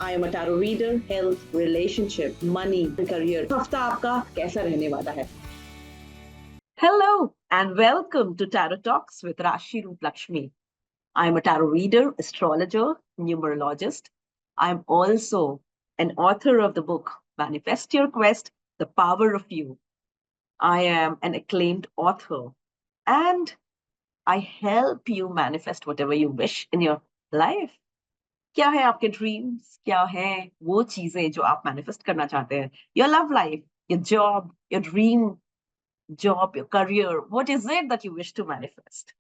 I am a tarot reader, health, relationship, money, career. हफ्ता आपका कैसा रहने वाला है? Hello and welcome to Tarot Talks with Rashi Roop Lakshmi. I am a tarot reader, astrologer, numerologist. I am also an author of the book Manifest Your Quest, The Power of You. I am an acclaimed author and I help you manifest whatever you wish in your life. क्या है आपके dreams? क्या है वो चीजें जो आप manifest करना चाहते हैं? Your love life, your job, your dream job, your career, what is it that you wish to manifest?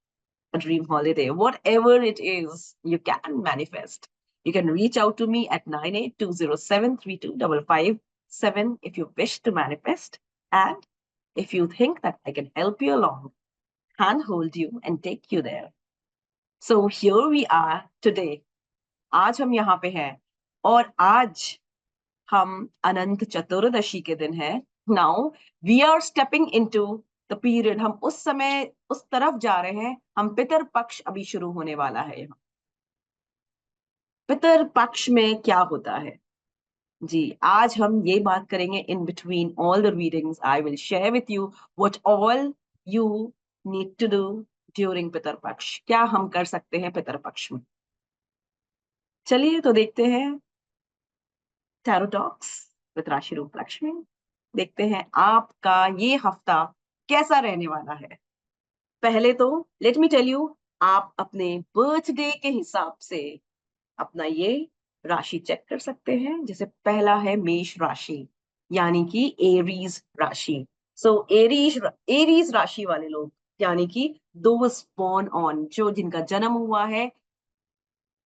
A dream holiday, whatever it is, you can manifest. You can reach out to me at 9820732557 if you wish to manifest. And if you think that I can help you along, handhold you and take you there. So here we are today. आज हम यहाँ पे हैं और आज हम अनंत चतुर्दशी के दिन है. Now we are stepping into the period. हम उस समय उस तरफ जा रहे हैं. हम पितर पक्ष अभी शुरू होने वाला है. यहाँ पितर पक्ष में क्या होता है जी, आज हम ये बात करेंगे. In between all the readings I will share with you what all you need to do during Pitar Paksha. क्या हम कर सकते हैं पितर पक्ष में? चलिए तो देखते हैं टैरो टॉक्स विद राशि रूप लक्ष्मी. देखते हैं आपका ये हफ्ता कैसा रहने वाला है. पहले तो लेट मी टेल यू, आप अपने बर्थडे के हिसाब से अपना ये राशि चेक कर सकते हैं. जैसे पहला है मेष राशि, यानी कि एरीज राशि. सो एरीज राशि वाले लोग, यानी कि दोज बोर्न ऑन, जो जिनका जन्म हुआ है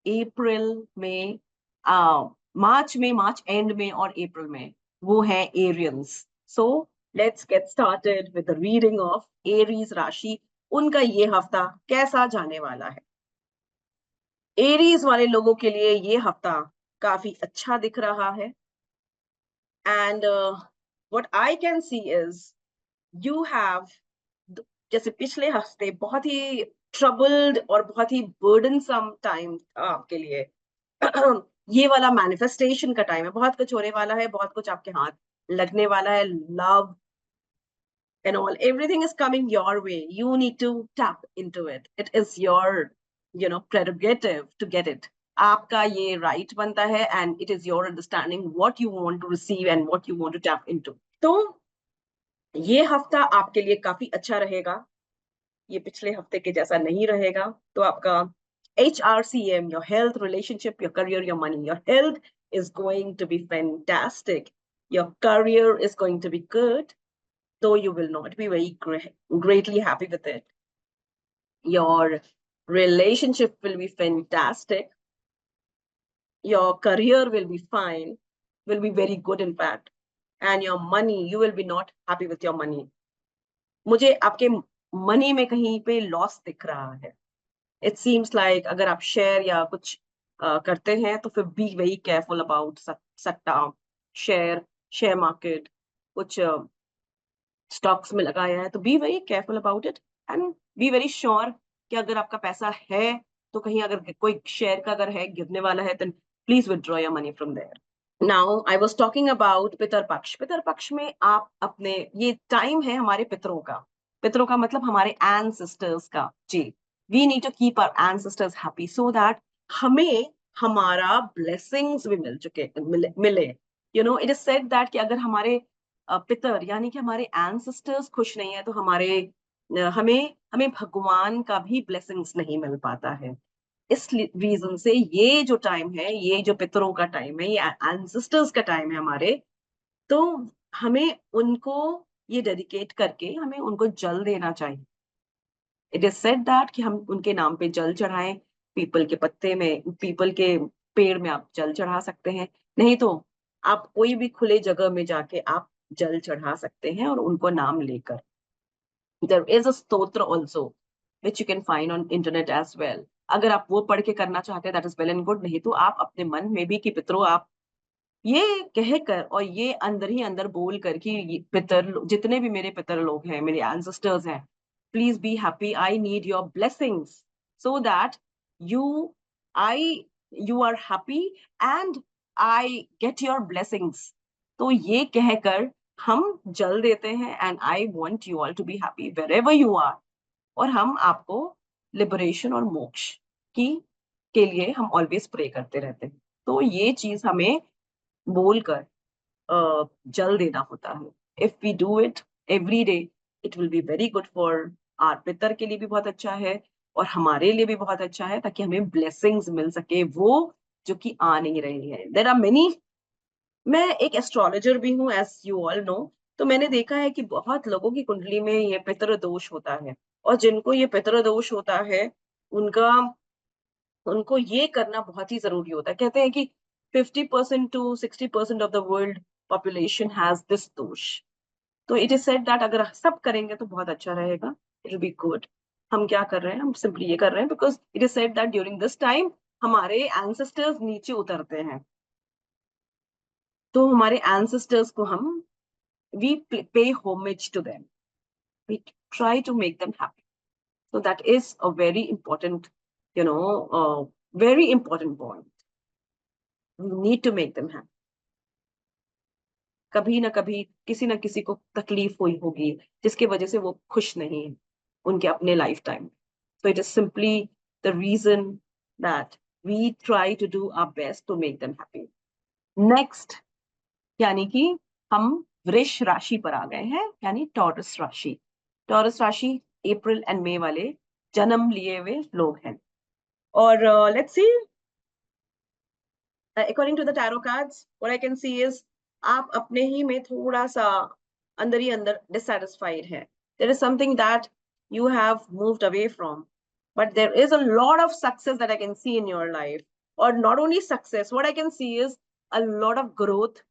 अप्रैल में, मार्च एंड में और अप्रैल में, वो है Aryans. So let's get started with the reading of Aries राशि. उनका ये हफ्ता कैसा जाने वाला है? एरीज वाले लोगों के लिए ये हफ्ता काफी अच्छा दिख रहा है. And what I can see is you have, जैसे पिछले हफ्ते बहुत ही ट्रबल्ड और बहुत ही बर्डनसम टाइम था आपके लिए. ये वाला मैनिफेस्टेशन का टाइम है. बहुत कुछ होने वाला है, बहुत कुछ आपके हाथ लगने वाला है. Love and all, everything is coming your way. You need to tap into it. It is your prerogative to get it. आपका ये right बनता है and it is your understanding what you want to receive and what you want to tap into. तो ये हफ्ता आपके लिए काफी अच्छा रहेगा. ये पिछले हफ्ते के जैसा नहीं रहेगा. तो आपका HRCM, your health, relationship, your career, your money. Your health is going to be fantastic. Your career is going to be good, though you will not be very greatly happy with it. Your relationship will be fantastic. Your career will be fine, will be very good in fact. And your money, you will be not happy with your money. मुझे आपके money में कहीं पे loss दिख रहा है. It seems like अगर आप शेयर या कुछ करते हैं तो फिर बी वेरी केयरफुल अबाउट सट्टा, शेयर मार्केट, कुछ स्टॉक्स में लगाया है तो B very careful about it. And be very sure कि अगर आपका पैसा है तो कहीं अगर कोई शेयर का अगर है गिरने वाला है then please withdraw your money from there. Now I was talking about Pitar Paksha. पितर पक्ष में आप अपने, ये टाइम है हमारे पितरों का. पितरों का मतलब हमारे एंसेस्टर्स का जी. We need to keep our ancestors happy so that हमें हमारा ब्लेसिंग्स भी मिले. इट इज सेड दैट कि अगर हमारे पितर यानी कि हमारे एंसेस्टर्स खुश नहीं है तो हमें हमें भगवान का भी ब्लेसिंग्स नहीं मिल पाता है. इस रीजन से ये जो टाइम है, ये जो पितरों का टाइम है, ये एंसेस्टर्स का टाइम है हमारे, तो हमें उनको ये डेडिकेट करके हमें उनको जल देना चाहिए. इट इज सेड दैट कि हम उनके नाम पे जल चढ़ाएं. पीपल के पत्ते में, पीपल के पेड़ में आप जल चढ़ा सकते हैं. नहीं तो आप कोई भी खुले जगह में जाके आप जल चढ़ा सकते हैं और उनको नाम लेकर. there is a stotra also which you can find on internet as well. अगर आप वो पढ़ के करना चाहते हैं that is well and good. नहीं तो आप अपने मन में भी कि पितरों, आप ये कहकर और ये अंदर ही अंदर बोल कर कि पितर, जितने भी मेरे पितर लोग हैं, मेरे एंसेस्टर्स हैं, please be happy. I need your blessings so that you I you are happy. And I get your blessings. तो ये कहकर हम जल देते हैं and I want you all to be happy wherever you are. और हम आपको लिबरेशन और मोक्ष की के लिए हम ऑलवेज प्रे करते रहते हैं. तो ये चीज हमें बोलकर जल देना होता है. If we do it every day it will be very good for our Pitar के लिए भी बहुत अच्छा है और हमारे लिए भी बहुत अच्छा है ताकि हमें ब्लेसिंग्स मिल सके वो जो कि आ नहीं रही है. There are many. मैं एक एस्ट्रोलॉजर भी हूँ एज यू ऑल नो. तो मैंने देखा है कि बहुत लोगों की कुंडली में ये पितृ दोष होता है और जिनको ये पितृ दोष होता है उनका उनको ये करना बहुत ही जरूरी होता है. कहते हैं कि 50% to 60% of the world population has this दोष. तो इट इज सेड दैट अगर सब करेंगे तो बहुत अच्छा रहेगा. It will be good. हम क्या कर रहे हैं? हम सिंपली ये कर रहे हैं because it is said that during this time हमारे एंसेस्टर्स नीचे उतरते हैं. तो हमारे एंसेस्टर्स को हम we pay homage to them. We try to make them happy. So that is a very important, very important point. We need to make them happy. कभी ना कभी किसी ना किसी को तकलीफ हुई होगी जिसकी वजह से वो खुश नहीं है उनके अपने life time. So it is simply the reason that we try to do our best to make them happy. Next, यानी कि हम वृष राशि पर आ गए हैं यानी टॉरस राशि. टॉरस राशि अप्रैल एंड मई वाले जन्म लिए हुए लोग हैं. और let's see according to the tarot cards what I can see is आप अपने ही में थोड़ा सा अंदर ही अंदर डिससैटिस्फाइड है. There is something that you have moved away from, but there is a lot of success that I can see in your life. Or not only success, what I can see is a lot of growth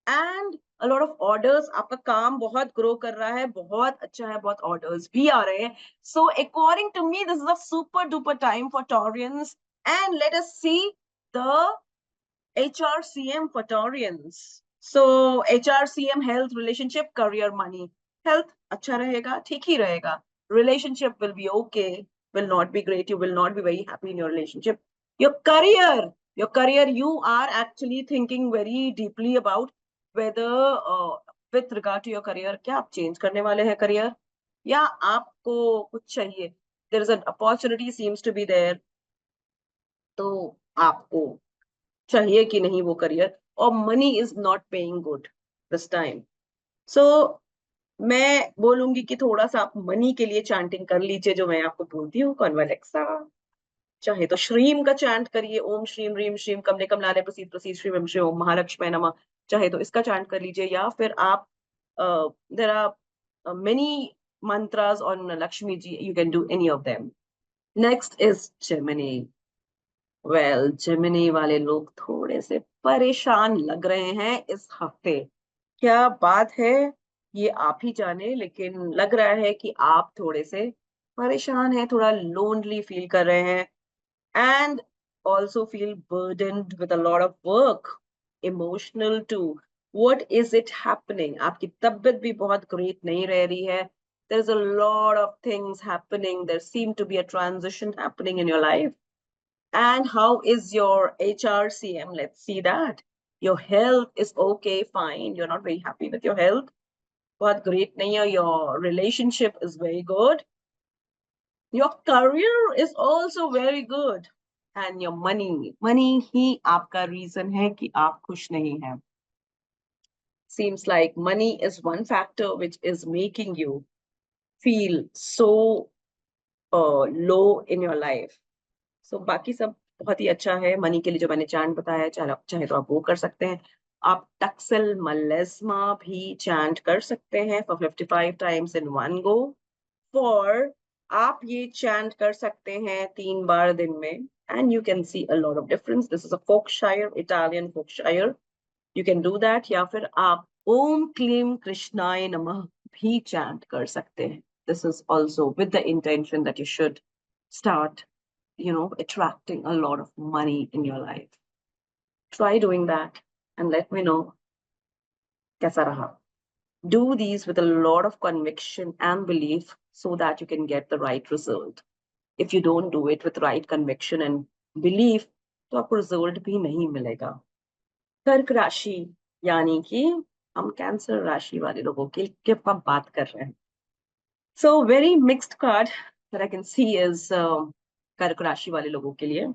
and a lot of orders. आपका काम बहुत grow कर रहा है, बहुत अच्छा है, बहुत orders भी आ रहे हैं. So according to me, this is a super duper time for Taurians. And let us see the HRCM for Taurians. So HRCM health, relationship, career, money. Health अच्छा रहेगा, ठीक ही रहेगा. Relationship will be okay, will not be great. You will not be very happy in your relationship. Your career, you are actually thinking very deeply about whether with regard to your career क्या आप change करने वाले हैं career या आपको कुछ चाहिए. There is an opportunity seems to be there. तो आपको चाहिए कि नहीं वो करियर. और money is not paying good this time. So मैं बोलूंगी कि थोड़ा सा आप मनी के लिए चैंटिंग कर लीजिए जो मैं आपको बोलती हूँ. कॉन्वेलेक्सा चाहे तो श्रीम का चैंट करिए. ओम श्रीम रीम श्रीम कमले कमलाले प्रसीद प्रसीद श्रीम एम श्री ओम महालक्ष्मी नमः. चाहे तो इसका चैंट कर लीजिए या फिर आप there are many mantras on Lakshmi ji. You can do any of them. Next is Gemini. Well Gemini वाले लोग थोड़े से परेशान लग रहे हैं इस हफ्ते. क्या बात है ये आप ही जाने, लेकिन लग रहा है कि आप थोड़े से परेशान हैं, थोड़ा लोनली फील कर रहे हैं and also feel burdened with a lot of work, emotional too. What is it happening? आपकी तबीयत भी बहुत great नहीं रह रही है. There's a lot of things happening. There seem to be a transition happening in your life. And how is your HRCM? Let's see that. Your health is okay, fine. You're not very happy with your health. But great nahi hai. Your relationship is very good. Your career is also very good. And your money ही आपका reason है कि आप खुश नहीं हैं. Seems like money is one factor which is making you feel so low in your life. So बाकी सब बहुत ही अच्छा है. मनी के लिए जो मैंने चैंट बताया चाहे तो आप वो कर सकते हैं. आप टक्सल मलेस्मा भी चैंट कर सकते हैं for 55 times in one go. For आप ये चैंट कर सकते हैं 3 बार दिन में and you can see a lot of difference. This is a Folkshire, Italian Folkshire. You can do that. या फिर आप ओम क्लीम कृष्णाय नमः भी चैंट कर सकते हैं. This is also with the intention that you should start attracting a lot of money in your life. Try doing that and let me know kaisa raha. Do these with a lot of conviction and belief so that you can get the right result. If you don't do it with right conviction and belief, तो आपको result भी नहीं मिलेगा. कर्क राशि यानी कि हम कैंसर राशि वाले लोगों के हम बात कर रहे हैं. So very mixed card that I can see is कर्क राशि वाले लोगों के लिए,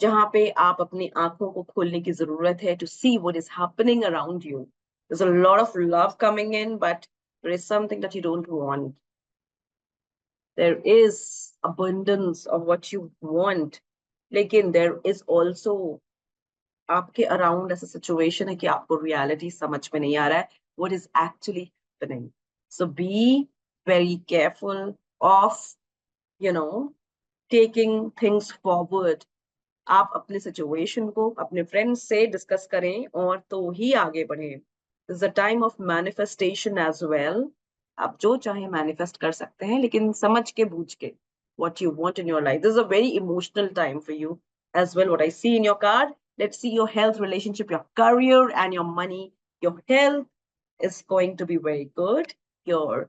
जहां पे आप अपनी आंखों को खोलने की जरूरत है to see what is happening around you. There's a lot of love coming in, but there is something that you don't want. There is abundance of what you want, लेकिन there is also आपके around ऐसा situation है कि आपको reality समझ में नहीं आ रहा है what is actually happening. So be very careful of, you know, taking things forward. आप अपने सिचुएशन को अपने फ्रेंड्स से डिस्कस करें और तो ही आगे बढ़ें. This is a time of manifestation as well. आप जो चाहे मैनिफेस्ट कर सकते हैं, लेकिन समझ के बूझ के what you want in your life. This is a very emotional time for you as well. What I see in your card, let's see your health, relationship, your career, and your money. Your health is going to be very good. Your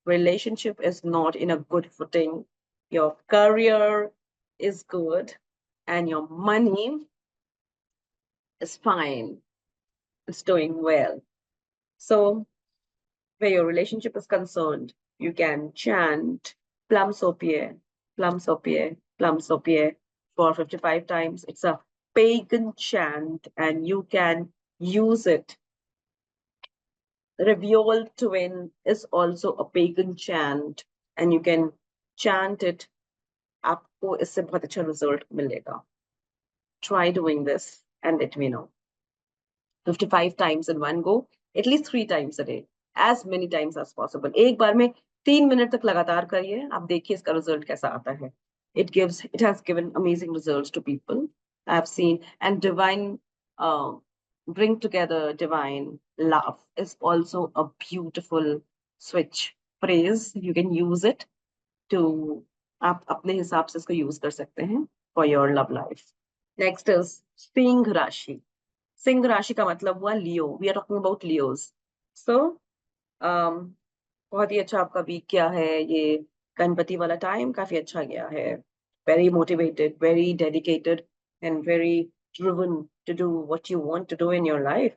relationship is not in a good footing. Your career is good, and your money is fine. It's doing well. So, where your relationship is concerned, you can chant Plum Sopier, Plum Sopier, Plum Sopier for 55 times. It's a pagan chant, and you can use it. Reviol Twin is also a pagan chant, and you can chant it. आपको इससे बहुत अच्छा result मिलेगा. Try doing this and let me know. 55 times in one go, at least 3 times a day, as many times as possible. एक बार में 3 minute तक लगातार करिए, आप देखिए इसका रिजल्ट कैसा आता है. It has given amazing results to people I have seen. And divine, bring together divine love is also a beautiful switch phrase. You can use it to, आप अपने हिसाब से इसको यूज कर सकते हैं for your love life. Next is Singh राशि. सिंह राशि का मतलब हुआ Leo. We are talking about Leos. So बहुत ही अच्छा आपका वीक क्या है. ये गणपति वाला टाइम काफी अच्छा गया है. Very motivated, very dedicated, and very driven to do what you want to do in your life.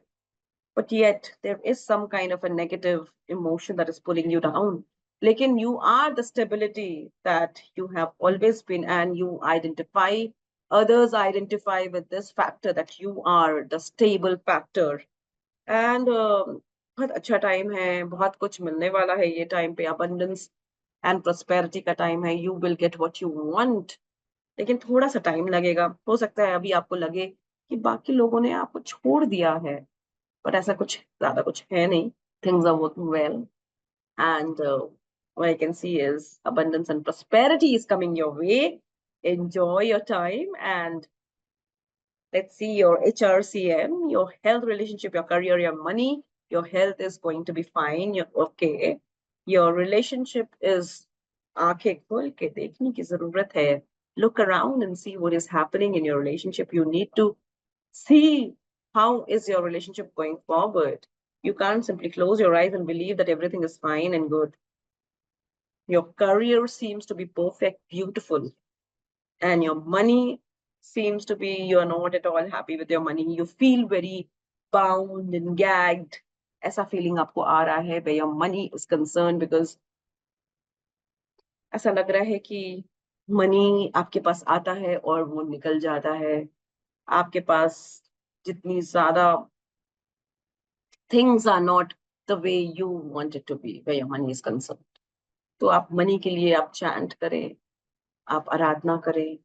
But yet there is some kind of a negative emotion that is pulling you down. Lekin you are the stability that you have always been, and you identify, others identify with this factor that you are the stable factor. And बहुत अच्छा time है, बहुत कुछ मिलने वाला है ये time पे. abundance and prosperity का टाइम है. you will get what you want. लेकिन थोड़ा सा टाइम लगेगा. हो सकता है अभी आपको लगे कि बाकी लोगों ने आपको छोड़ दिया है, but ऐसा कुछ ज्यादा कुछ है नहीं. Things are working well, and what I can see is abundance and prosperity is coming your way. Enjoy your time, and let's see your HRCM, your health, relationship, your career, your money. Your health is going to be fine. You're okay. Your relationship is आंखें खोल के देखने की जरूरत है. Look around and see what is happening in your relationship. You need to see how is your relationship going forward. You can't simply close your eyes and believe that everything is fine and good. Your career seems to be perfect, beautiful, and your money seems to be, you're not at all happy with your money. You feel very bound and gagged. ऐसा feeling आपको आ रहा है where your money is concerned, because ऐसा लग रहा है कि money आपके पास आता है और वो निकल जाता है. आपके पास जितनी ज्यादा things are not the way you want it to be where your money is concerned. तो आप मनी के लिए आप चैंट करें, आप आराधना करें,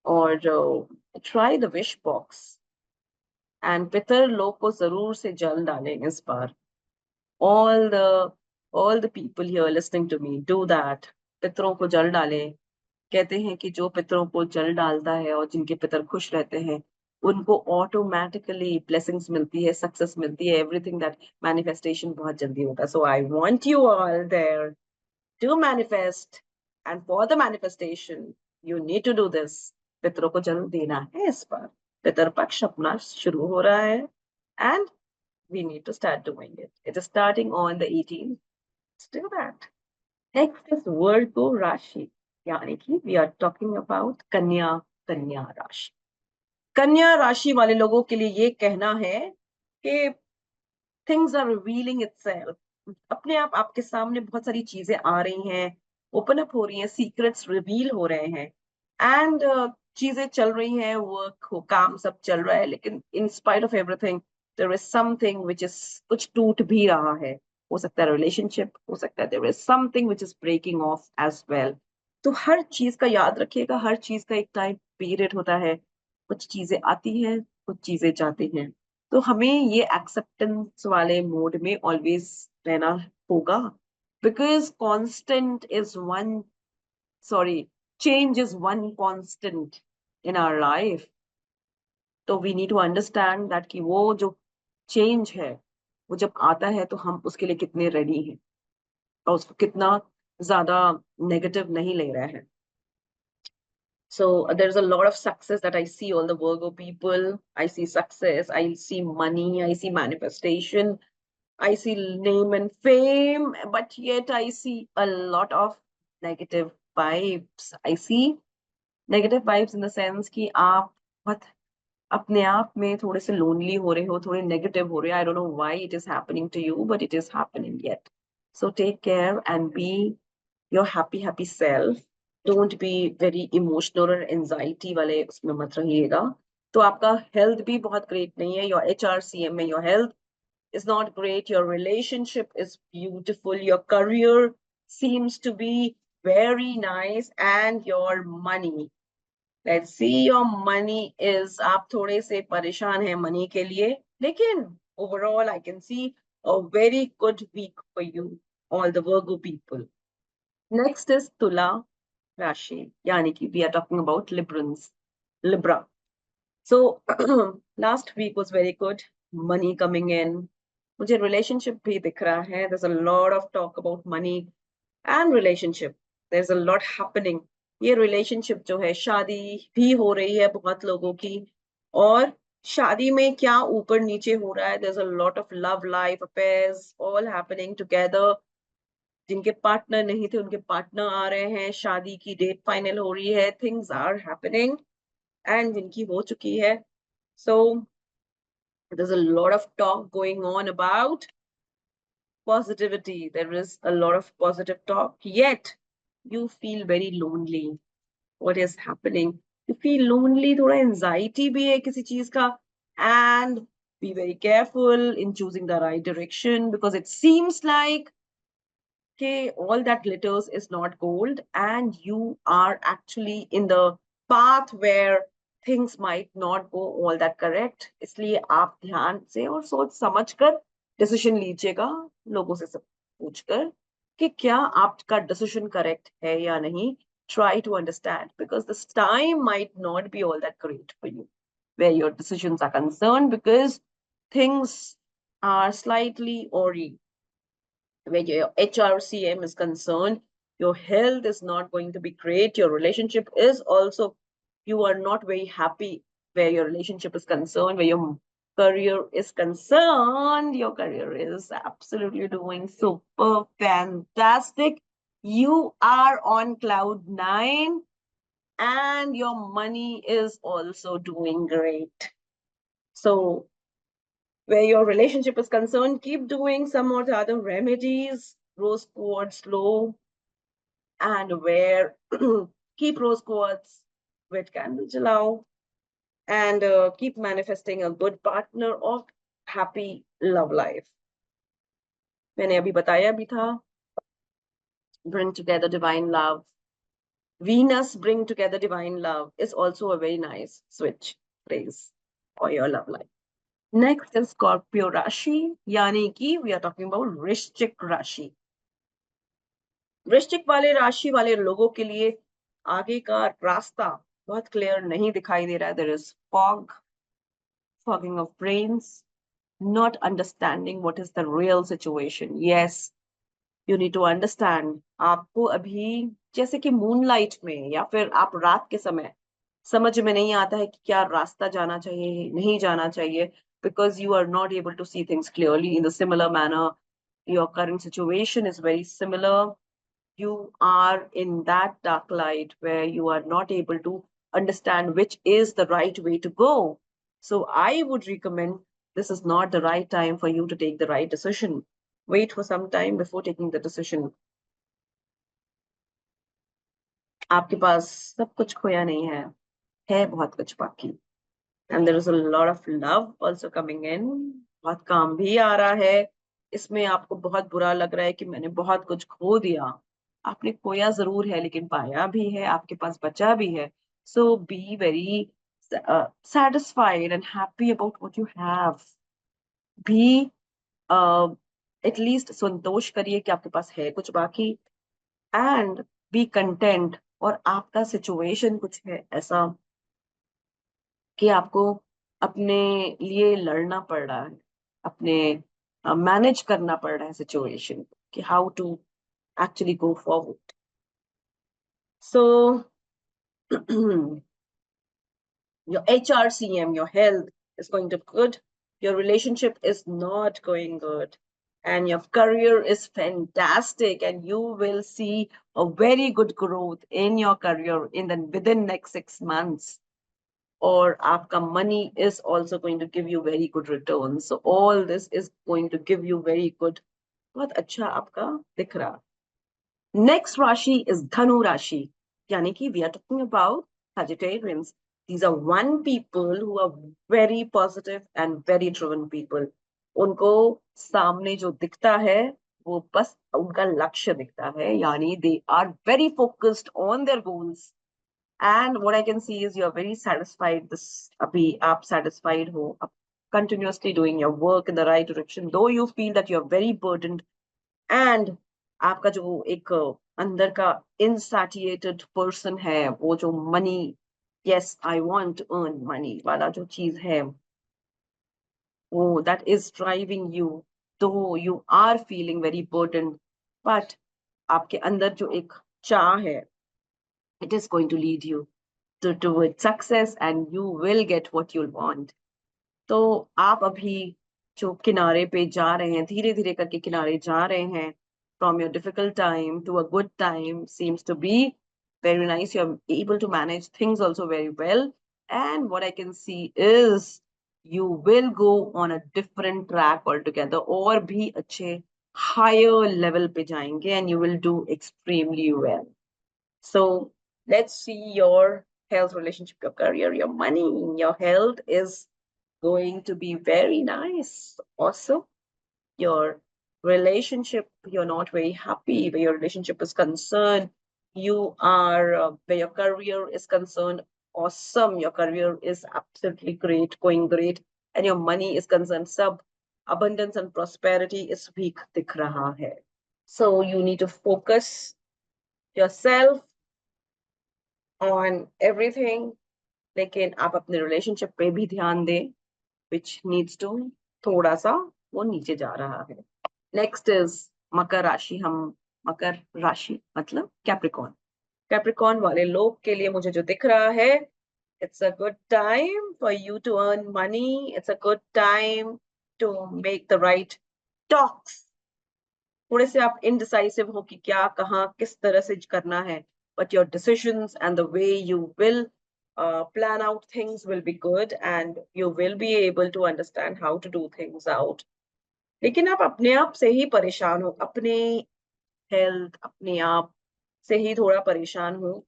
और try the wish box. And पितर लोग को जरूर से जल डालें इस बार. all the all the people here listening to me, do that. पितरों को जल डालें. कहते हैं कि जो पितरों को जल डालता है और जिनके पितर खुश रहते हैं, उनको ऑटोमेटिकली ब्लेसिंग्स मिलती है, सक्सेस मिलती है, एवरीथिंग दैट मैनिफेस्टेशन बहुत जल्दी होता है. So I want you all there to manifest, and for the manifestation you need to do this. पितरों को जल देना है इस बार. पितर पक्ष अपना शुरू हो रहा है, and we need to start doing it. It is starting on the 18th. Let's do that. Next is Virgo Rashi. यानी कि we are talking about Kanya Rashi. कन्या राशि वाले लोगों के लिए ये कहना है कि थिंग्स आर रिवीलिंग इटसेल्फ, अपने आप आपके सामने बहुत सारी चीजें आ रही हैं, ओपन अप हो रही हैं, सीक्रेट्स रिवील हो रहे हैं, एंड चीजें चल रही हैं, वर्क हो, काम सब चल रहा है, लेकिन in spite of everything there is something which is, कुछ टूट भी रहा है, हो सकता है रिलेशनशिप, हो सकता है there is something which is breaking off as well. तो हर चीज का याद रखिएगा, हर चीज का एक टाइम पीरियड होता है, कुछ चीजें आती हैं, कुछ चीजें जाती हैं। तो हमें ये एक्सेप्टेंस वाले मोड में ऑलवेज रहना होगा, because constant is one, sorry, change is one constant in our life. तो we need to understand that कि वो जो चेंज है, वो जब आता है तो हम उसके लिए कितने रेडी हैं और उसको कितना ज्यादा नेगेटिव नहीं ले रहे हैं। So there's a lot of success that I see all the Virgo people. I see success, I see money, I see manifestation, I see name and fame, but yet I see a lot of negative vibes. I see negative vibes in the sense कि आप बहुत अपने आप में थोड़े से lonely हो रहे हो, थोड़े नेगेटिव हो रहे हो. I don't know why it is happening to you, but it is happening yet. So take care and be your happy self. Don't be very emotional और एंजाइटी वाले उसमें मत रहिएगा. तो आपका हेल्थ भी बहुत ग्रेट नहीं है. योर HRCM में your health is not great, your relationship is beautiful, your career seems to be very nice, and your money, let's see, your money is, आप थोड़े से परेशान हैं मनी के लिए, लेकिन overall I can see a very good week for you, all the Virgo people. Next is Tula Rashi, yani ki we are talking about Libra. So last week was very good, money coming in. मुझे relationship भी दिख रहा है. There's a lot of talk about money and relationship. There's a lot happening. ये relationship जो है, शादी भी हो रही है बहुत लोगों की, और शादी में क्या ऊपर नीचे हो रहा है. There's a lot of love life affairs all happening together. जिनके पार्टनर नहीं थे उनके पार्टनर आ रहे हैं, शादी की डेट फाइनल हो रही है, things are happening, and जिनकी हो चुकी है. So there's a lot of talk going on about positivity. There is a lot of positive talk, yet you feel very lonely. What is happening? You feel lonely, थोड़ा anxiety भी है किसी चीज का, and be very careful in choosing the right direction, because it seems like okay, all that glitters is not gold, and you are actually in the path where things might not go all that correct. इसलिए आप ध्यान से और सोच समझ कर decision लीजिएगा, लोगों से सब पूछकर कि क्या आपका डिसीजन करेक्ट है या नहीं. Try to understand, because this time might not be all that great for you where your decisions are concerned, because things are slightly awry where your HRCM is concerned. Your health is not going to be great. Your relationship is also, you are not very happy where your relationship is concerned, where your career is concerned. Your career is absolutely doing super fantastic. You are on cloud 9, and your money is also doing great. So where your relationship is concerned, keep doing some or the other remedies, rose quartz low, and where keep rose quartz with candle jalao, and keep manifesting a good partner of happy love life. मैंने अभी बताया भी था, bring together divine love. Venus bring together divine love is also a very nice switch phrase for your love life. Next is Scorpio Rashi, yani ki we are talking about Vrishchik Rashi. वृश्चिक वाले राशि वाले लोगों के लिए आगे का रास्ता बहुत क्लियर नहीं दिखाई दे रहा है. There is fogging of brains, not understanding what is the real situation. Yes, you need to understand. आपको अभी जैसे कि मूनलाइट में या फिर आप रात के समय समझ में नहीं आता है कि क्या रास्ता जाना चाहिए, नहीं जाना चाहिए, because you are not able to see things clearly in the similar manner. Your current situation is very similar. You are in that dark light where you are not able to understand which is the right way to go. So I would recommend this is not the right time for you to take the right decision. Wait for some time before taking the decision. आपके पास सब कुछ खोया नहीं है बहुत कुछ बाकी. And there is a lot of love also coming in. बहुत काम भी आ रहा है. इसमें आपको बहुत बुरा लग रहा है कि मैंने बहुत कुछ खो दिया. आपने खोया जरूर है लेकिन पाया भी है, आपके पास बचा भी है. So be very satisfied and happy about what you have. Be at least संतोष करिए कि आपके पास है कुछ बाकी. And be content. और आपका सिचुएशन कुछ है ऐसा कि आपको अपने लिए लड़ना पड़ रहा है, अपने मैनेज करना पड़ रहा है सिचुएशन कि how to actually go forward. So your HRCM, your health is going to good, your relationship is not going good, and your career is fantastic, and you will see a very good growth in your career in the within next 6 months. Or आपका money is also going to give you very good returns. So all this is going to give you very good. बहुत अच्छा आपका दिख रहा. Next राशि is धनु राशि. यानी कि we are talking about Sagittarians. These are one people who are very positive and very driven people. उनको सामने जो दिखता है वो बस उनका लक्ष्य दिखता है. यानी they are very focused on their goals. And what I can see is you're very satisfied. This abhi aap satisfied ho, continuously doing your work in the right direction, though you feel that you're very burdened. And आपका जो एक अंदर का insatiated person है, वो जो money, yes, I want to earn money वाला जो चीज है, वो that is driving you. Though you are feeling very burdened, but आपके अंदर जो एक चाह है, it is going to lead you towards success and you will get what you want. तो आप अभी जो किनारे पे जा रहे हैं, धीरे धीरे करके किनारे जा रहे हैं, from your difficult time to a good time seems to be very nice. You're able to manage things also very well. And what I can see is you will go on a different track altogether और भी अच्छे higher level पे जाएंगे and you will do extremely well. So let's see your health, relationship, your career, your money. Your health is going to be very nice. Also, your relationship, you're not very happy where your relationship is concerned. You are, where your career is concerned, awesome. Your career is absolutely great, going great. And your money is concerned, sub abundance and prosperity is weak, dikh raha hai. So you need to focus yourself on everything, लेकिन आप अपने relationship पे भी ध्यान दें, which needs to थोड़ा सा वो नीचे जा रहा है. Next is मकर राशि. हम मकर राशि मतलब कैप्रिकॉर्न. कैप्रिकॉर्न वाले लोग के लिए मुझे जो दिख रहा है, it's a good time for you to earn money. It's a good time to make the right talks. थोड़े से आप indecisive हो कि क्या कहाँ किस तरह से करना है, but your decisions and the way you will plan out things will be good and you will be able to understand how to do things out. लेकिन आप अपने आप से ही परेशान हो, अपने हेल्थ, अपने आप से ही थोड़ा परेशान हो.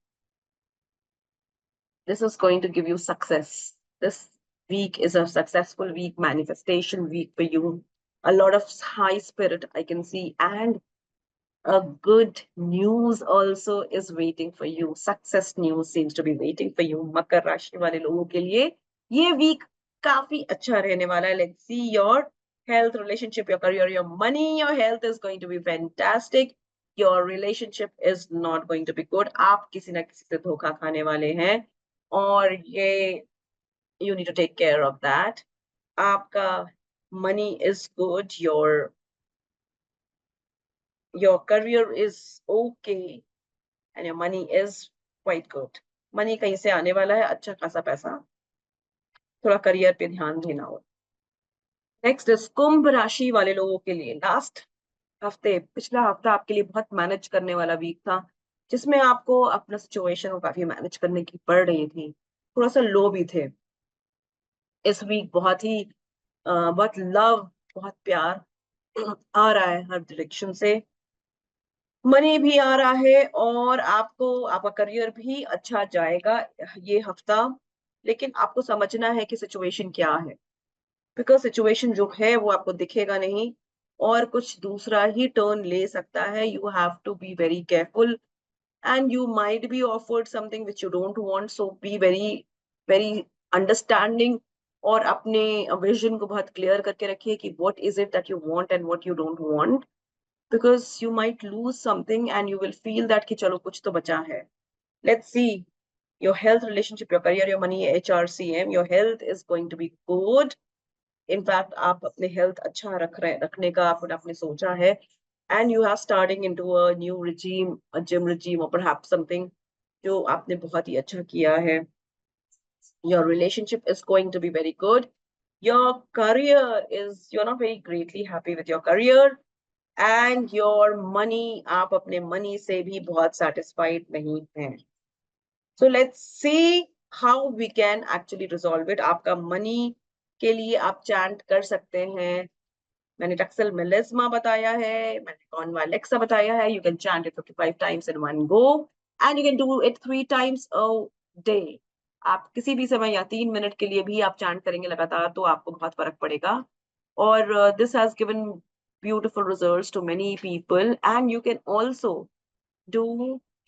This is going to give you success. This week is a successful week, manifestation week for you. A lot of high spirit I can see, and a good news also is waiting for you. Success news seems to be waiting for you. मकर राशि वाले लोगों के लिए ये week काफी अच्छा रहने वाला है. Let's see your health, relationship, your career, your money. Your health is going to be fantastic. Your relationship is not going to be good. आप किसी ना किसी से धोखा खाने वाले हैं और ये you need to take care of that. आपका money is good. Your career is okay and your money is quite good. Money कहीं से आने वाला है, अच्छा खासा पैसा. थोड़ा करियर पे ध्यान देना हो. नेक्स्ट इज कुंभ राशि वाले लोगों के लिए लास्ट हफ्ते, पिछला हफ्ता आपके लिए बहुत मैनेज करने वाला वीक था. जिसमें आपको अपना सिचुएशन को काफी मैनेज करने की पड़ रही थी, थोड़ा सा लो भी थे। इस वीक बहुत लव, बहुत प्यार आ रहा है हर डायरेक्शन से, मनी भी आ रहा है, और आपको आपका करियर भी अच्छा जाएगा ये हफ्ता। लेकिन आपको समझना है कि सिचुएशन क्या है, बिकॉज सिचुएशन जो है वो आपको दिखेगा नहीं, और कुछ दूसरा ही टर्न ले सकता है। You have to be very careful, and you might be offered something which you don't want, so be very understanding, और अपने विजन को बहुत क्लियर करके रखिए कि what is it that you want and what you don't want, because you might lose something and you will feel that कि चलो कुछ तो बचा है। Let's see your health, relationship, your career, your money, HRCM. Your health is going to be good. In fact, आप अपने health अच्छा रखने का आपने सोचा है, and you are starting into a new regime, a gym regime, or perhaps something जो आपने बहुत ही अच्छा किया है। Your relationship is going to be very good. Your career is, you're not very greatly happy with your career, and your money, आप अपने money से भी बहुत satisfied नहीं हैं। So let's see how we can actually resolve it. आपका money के लिए आप chant कर सकते हैं। मैंने टक्सल मेलिस्मा बताया है, मैंने कॉन्वालेक्सा बताया है। You can chant it 55 times in one go, and you can do it 3 times a day. आप किसी भी समय या 3 मिनट के लिए भी आप चैंट करेंगे लगातार, तो आपको बहुत फर्क पड़ेगा। और this has given beautiful results to many people, and you can also do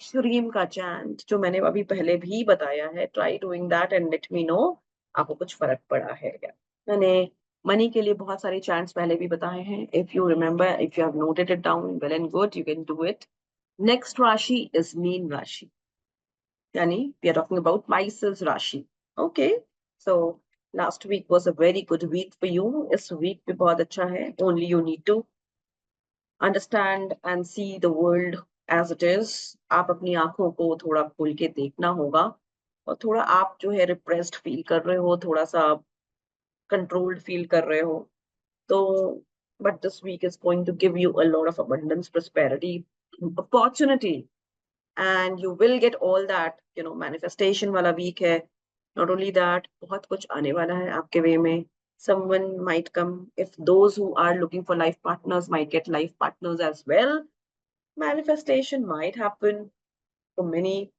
श्रीम का चैंट, जो मैंने अभी पहले भी बताया है। Try doing that and let me know आपको कुछ फर्क पड़ा है क्या। मैंने मनी के लिए बहुत सारे चैंट्स पहले भी बताए हैं। If you remember, if you have noted it down, well and good, you can do it. Next rashi is Meen rashi, यानी वी आर टॉकिंग अबाउट माइसेल्स rashi. Okay, so last week was a very good week for you. इस week भी बहुत अच्छा है। Only you need to understand and see the world as it is. आप अपनी आंखों को थोड़ा खोल के देखना होगा, और थोड़ा आप जो है रिप्रेस्ड फील कर रहे हो, थोड़ा सा कंट्रोल्ड फील कर रहे हो, तो but this week is going to give you a lot of abundance, prosperity, opportunity, and you will get all that, you know, manifestation वाला week है। not only that, बहुत कुछ आने वाला है आपके वे में। someone might come, if those who are looking for life partners might get life partners as well। manifestation might happen for many,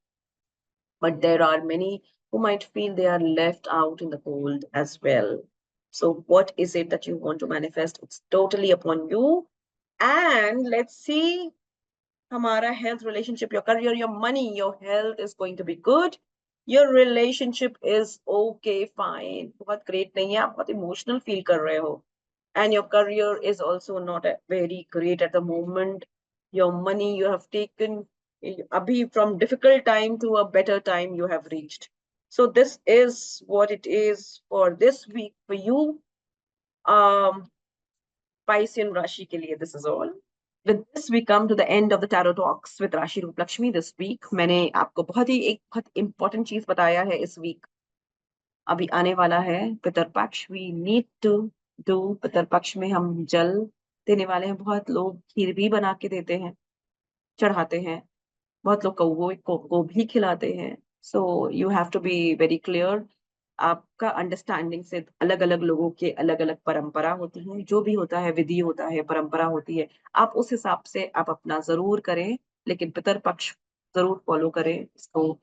but there are many who might feel they are left out in the cold as well। So what is it that you want to manifest? It's totally upon you. And let's see, Hamara health, relationship, your career, your money, your health is going to be good. Your relationship is okay, fine. बहुत great नहीं है, आप बहुत emotional feel कर रहे हो। And your career is also not very great at the moment. Your money you have taken abhi from difficult time to a better time you have reached. So this is what it is for this week for you. Piscean Rashi ke liye, this is all. With this we come to the end of the tarot talks with Rashi Roop Lakshmi this week. मैंने आपको एक बहुत important चीज बताया है इस week। अभी आने वाला है Pitrupaksha. We need to do Pitrupaksha में हम जल देने वाले हैं। बहुत लोग खीर भी बना के देते हैं, चढ़ाते हैं। बहुत लोग कौवे को भी खिलाते हैं। So you have to be very clear. आपका अंडरस्टैंडिंग से अलग अलग लोगों के अलग अलग परंपरा होती है। जो भी होता है, विधि होता है, परंपरा होती है, आप उस हिसाब से आप अपना जरूर करें, लेकिन पितर पक्ष जरूर फॉलो करें इसको।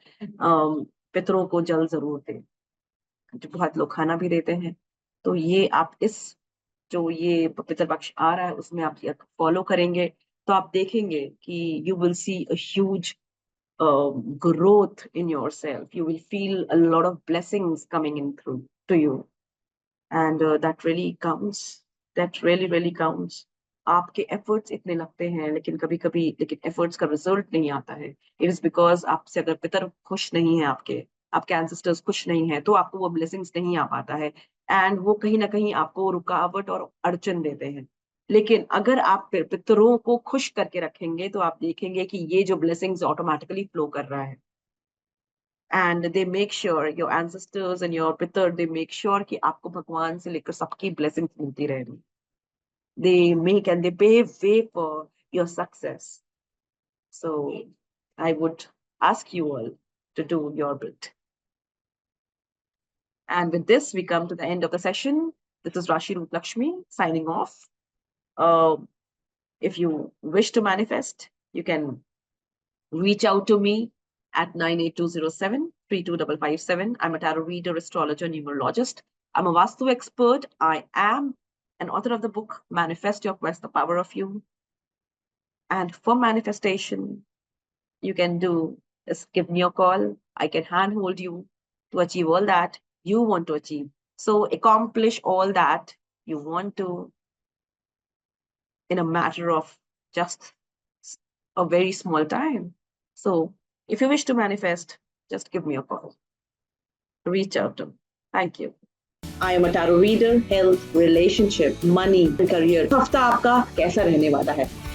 पितरों को जल जरूर दें। जो बहुत लोग खाना भी देते हैं, तो ये आप इस जो ये पितर पक्ष आ रहा है उसमें आप फॉलो करेंगे, तो आप देखेंगे कि you will see a huge growth in yourself. You will feel a lot of blessings coming in through to you, and that really counts. That really counts. आपके efforts इतने लगते हैं, लेकिन लेकिन efforts का result नहीं आता है। It is because आपसे अगर पितर खुश नहीं है, आपके ancestors खुश नहीं है, तो आपको वो blessings नहीं आ पाता है, and वो कहीं ना कहीं आपको रुकावट और अड़चन देते हैं। लेकिन अगर आप पितरों को खुश करके रखेंगे, तो आप देखेंगे कि ये जो ब्लेसिंग्स ऑटोमेटिकली फ्लो कर रहा है। And they make sure, your ancestors and your पितर, दे मेक श्योर कि आपको भगवान से लेकर सबकी ब्लेसिंग्स मिलती रहेगी। दे मेक एंड दे पे way for your success. So I would ask you all to do your bit. And with this, we come to the end of the session. This is Rashi Roop Lakshmi signing off. If you wish to manifest, you can reach out to me at 98207-32557. I'm a tarot reader, astrologer, numerologist. I'm a Vastu expert. I am an author of the book, Manifest Your Quest, The Power of You. And for manifestation, you can do is give me a call. I can handhold you to achieve all that you want to achieve. So accomplish all that you want to in a matter of just a very small time. So if you wish to manifest, just give me a call. Reach out to me. Thank you. I am a tarot reader, health, relationship, money, career. हफ्ता आपका कैसा रहने वाला है?